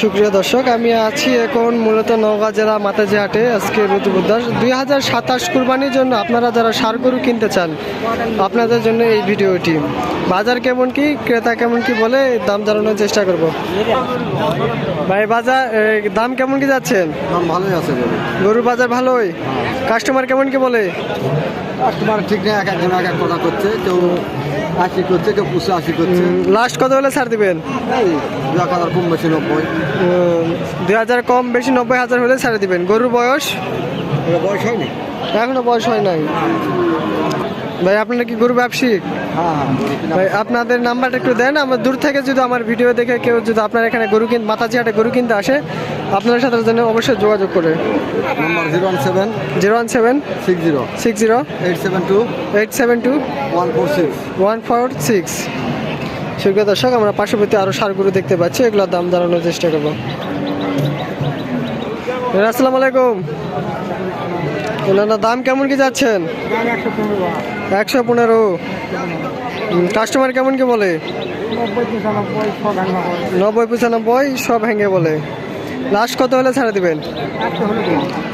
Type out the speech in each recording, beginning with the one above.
সুপ্রিয় দর্শক, আমি আছি এখন মূলত নওগাঁ জেলা মাতাজি হাটে। আজকে বুধবার 2027 কুরবানির জন্য আপনারা যারা ষাঁড় গরু কিনতে চান আপনাদের জন্য এই ভিডিওটি। বাজার কেমন কি, ক্রেতা কেমন কি বলে দাম জানানোর চেষ্টা করব। ভাই বাজার দাম কেমন কি যাচ্ছেন? দাম ভালোই আছে গরুর বাজার ভালোই। কাস্টমার কেমন কি বলে? কাস্টমার ঠিক নেই, এক একজন এক এক কথা করছে। কেউ 80 করছে, কেউ 85 করছে। লাস্ট কত হলে ছাড় দিবেন? 2000 কম বেশি 90। 2000 কম বেশি 90,000 হলে ছাড়ে দিবেন। গরুর বয়স বয়স হয়নি, এখনো বয়স হয় নাই। ভাই আপনারা কি গরু ব্যবসায়িক? হ্যাঁ। ভাই আপনাদের নাম্বারটা একটু দেন। আমার দূর থেকে যদি আমার ভিডিও দেখে কেউ যদি আপনার এখানে গরু কিনতে মাতাজি হাটে গরু কিনতে আসে আপনাদের সাথে জন্য অবশ্যই যোগাযোগ করে। নাম্বার 017 017 60 60 872 872 146 146। সুপ্রিয় দর্শক, আমরা পার্শ্ববর্তী আরও ষাঁড় গরু দেখতে পাচ্ছি, এগুলোর দাম জানানোর চেষ্টা করবো। আসসালামু আলাইকুম। দাম কেমন কি যাচ্ছেন? 115। কাস্টমার কেমন কি বলে? 90-95 সব ভেঙে বলে। লাস্ট কত হলে ছাড়ে দিবেন?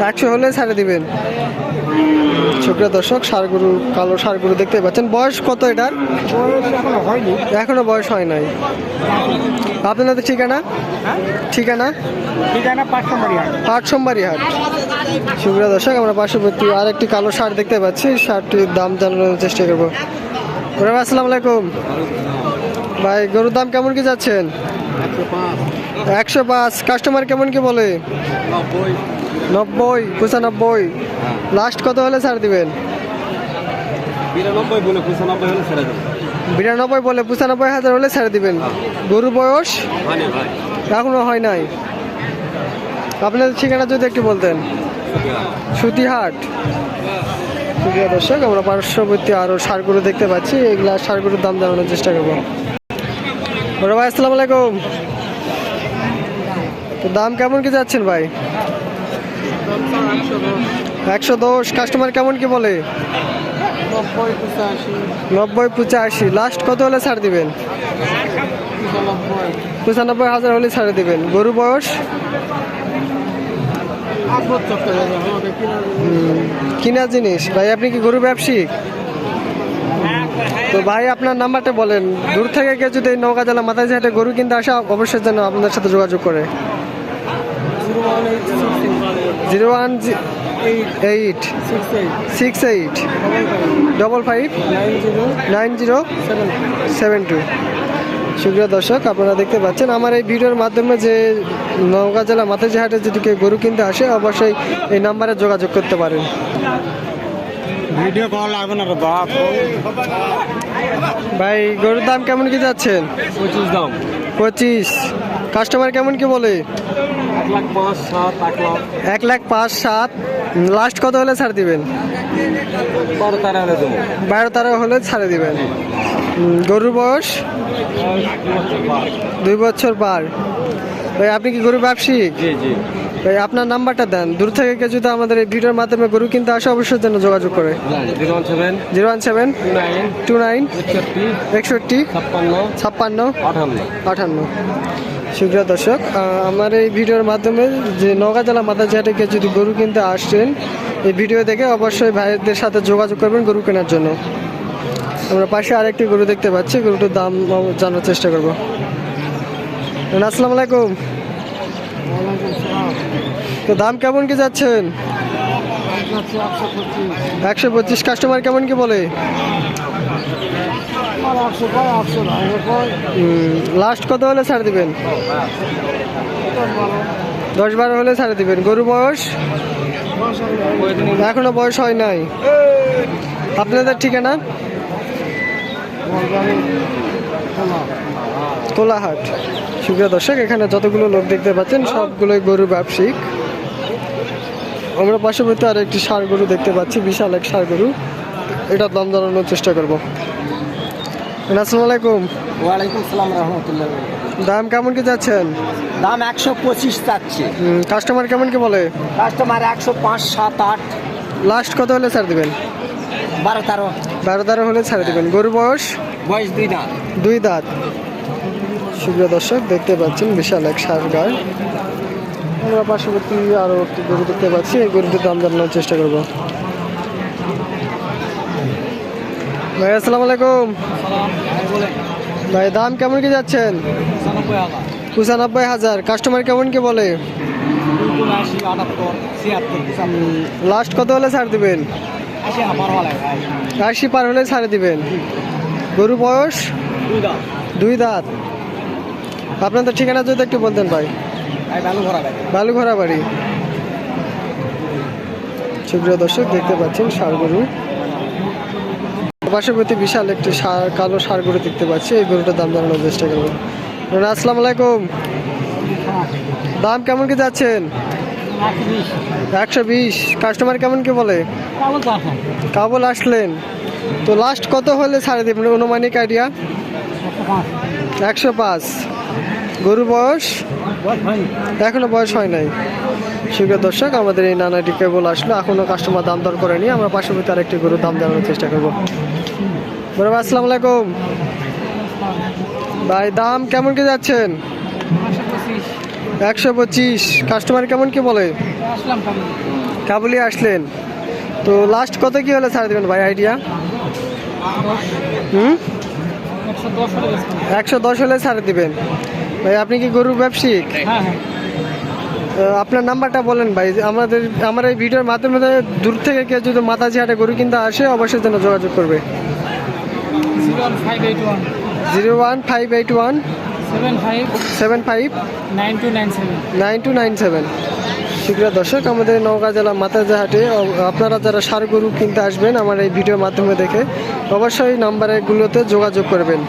100 হলে ছাড়ে দিবেন। সুপ্রিয় দর্শক, ষাঁড় গরু, কালো ষাঁড় গরু দেখতে পাচ্ছেন। বয়স কত এটার? এখনো বয়স হয় নাই। আপনাদের ঠিকানা? ঠিকানা পাটসোমবাড়ি হাট। সুপ্রিয় দর্শক, আমরা পার্শ্ববর্তী আরেকটি কালো ষাঁড় দেখতে পাচ্ছি, ষাঁড়টির দাম জানানোর চেষ্টা করবো। আসসালামু আলাইকুম। ভাই গরুর দাম কেমন কি যাচ্ছেন? 105। কাস্টমার কেমন কি বলে? 90 95। লাস্ট কত হলে ছাড় দিবেন? 92 বলে 95 হলে ছেড়ে দেব। 92 বলে 95,000 হলে ছেড়ে দিবেন। গরুর বয়স এখনো হয় নাই। আপনাদের ঠিকানা যদি একটু বলতেন। সুতিহাট। প্রিয় দর্শক, আমরা পার্শ্ববর্তী আরও ষাঁড় গরু দেখতে পাচ্ছি, এগুলা ষাঁড় গরুর দাম জানানোর চেষ্টা করবো। ভাই আসসালামু আলাইকুম। তো দাম কেমন কি যাচ্ছেন ভাই? 110। কাস্টমার কেমন কি বলে? 90-85। লাস্ট কত হলে ছাড় দিবেন? 95,000 হলে ছাড়ে দিবেন। গরু বয়স কিনা জিনিস। ভাই আপনি কি গরু ব্যবসায়িক? তো ভাই আপনার নাম্বারটা বলেন। দূর থেকে কেউ যদি এই নওগাঁ জেলা মাতাজি হাটে গরু কিনতে আসা অবশ্যই যেন আপনাদের সাথে যোগাযোগ করে। 01868 68 55 9072। সুপ্রিয় দর্শক, আপনারা দেখতে পাচ্ছেন আমার এই ভিডিওর মাধ্যমে যে নওগাঁ জেলা মাতাজি হাটে যদি কেউ গরু কিনতে আসে অবশ্যই এই নাম্বারে যোগাযোগ করতে পারেন। ভিডিও কল লাগবে না বাপ। ভাই গরুর দাম কেমন কি যাচ্ছেন? 25 দাম। 25। কাস্টমার কেমন কি বলে? 1,05,7 লাস্ট কত হলে ছাড় দিবেন? 12-13 হলে ছাড়ে দিবেন। গরুর বয়স 2 বছর পার। ভাই আপনি কি গরু ব্যবসায়িক? জি জি। ভাই আপনার নাম্বারটা দেন। দূর থেকে কেউ যদি আমাদের এই ভিডিওর মাধ্যমে গরু কিনতে আসে অবশ্যই যেন যোগাযোগ করে। 017 29 61 56 58। সুপ্রিয় দর্শক, আমার এই ভিডিওর মাধ্যমে যে নওগাঁ জেলা মাতাজি হাটে কেউ যদি গরু কিনতে আসছেন এই ভিডিও দেখে অবশ্যই ভাইদের সাথে যোগাযোগ করবেন গরু কেনার জন্য। আমরা পাশে আরেকটি গরু দেখতে পাচ্ছি, গরুটার দাম জানার চেষ্টা করবো। আসসালামু আলাইকুম। তো দাম কেমন কি যাচ্ছেন? 125। কাস্টমার কেমন কি বলে? লাস্ট কত হলে ছাড় দিবেন? 10-12 হলে ছাড়ে দিবেন। গরু বয়স এখনো বয়স হয় নাই। আপনাদের ঠিকানা? কোলাহাট। সুপ্রিয় দর্শক, এখানে যতগুলো লোক দেখতে পাচ্ছেন সবগুলোই গরু ব্যবসায়িক। আমরা পার্শ্ববর্তী আর একটি ষাঁড় গরু দেখতে পাচ্ছি, বিশাল এক ষাঁড় গরু। এটার দাম জানানোর চেষ্টা করবো। আসসালামু আলাইকুম। ওয়ালাইকুম আসসালাম রহমতুল্লাহ। দাম কেমন কি যাচ্ছেন? দাম 125 চাচ্ছে। কাস্টমার কেমন কি বলে? কাস্টমার 105, 7, 8। লাস্ট কত হলে ছাড় দিবেন? 12-13। 12-13 হলে ছাড়ে দিবেন। গরু বয়স 2 দাঁত। 2 দাঁত। সুপ্রিয় দর্শক দেখতে পাচ্ছেন বিশাল এক ষাঁড় গায়। আমরা পার্শ্ববর্তী আরো একটি গরু দেখতে পাচ্ছি, এই গরুটির দাম জানানোর চেষ্টা করব। ভাই আসসালামু আলাইকুম। ভাই দাম কেমন কি যাচ্ছেন? 95,000। কাস্টমার কেমন কি বলে? লাস্ট কত হলে ছাড় দিবেন? 80 পার হলে ছাড়ে দিবেন। গরু বয়স 2 দাঁত। আপনাদের ঠিকানা যদি একটু বলতেন ভাই। বালুঘরা বাড়ি। সুপ্রিয় দর্শক দেখতে পাচ্ছেন ষাঁড় গরু, পার্শ্ববর্তী বিশাল একটি কালো ষাঁড় গরু দেখতে পাচ্ছি, এই গরুটার দাম জানানোর চেষ্টা করবো। আসসালামু আলাইকুম। দাম কেমন কি যাচ্ছেন? 120। কাস্টমার কেমন কি বলে? কাবল আসলেন তো লাস্ট কত হলে ছাড়ে দেবেন অনুমানিক আইডিয়া? 105। গরু বয়স এখনো বয়স হয় নাই। সুপ্রিয় দর্শক আমাদের এই নানাটি কেবল আসলো, এখনো কাস্টমার দাম দর করেনি। আমরা পার্শ্ববর্তী আরেকটি গরুর দাম জানানোর চেষ্টা করবো। বড় ভাই আসসালামু আলাইকুম। ভাই দাম কেমন কি যাচ্ছেন? 125। কাস্টমার কেমন কি বলে? কাবুলি আসলেন তো লাস্ট কত কি হলে ছাড় দেবেন ভাই আইডিয়া? 110 হলে ছাড়ে দিবেন। ভাই আপনি কি গরুর ব্যবসায়িক? আপনার নাম্বারটা বলেন ভাই। আমার এই ভিডিওর মাধ্যমে দূর থেকে কেউ যদি মাতাজি হাটে গরু কিনতে আসে অবশ্যই যেন যোগাযোগ করবে। 01581 75 9297। সুপ্রিয় দর্শক আমাদের নওগাঁ জেলা মাতাজি হাটে আপনারা যারা ষাঁড় গরু কিনতে আসবেন আমার এই ভিডিওর মাধ্যমে দেখে অবশ্যই নাম্বারগুলোতে যোগাযোগ করবেন।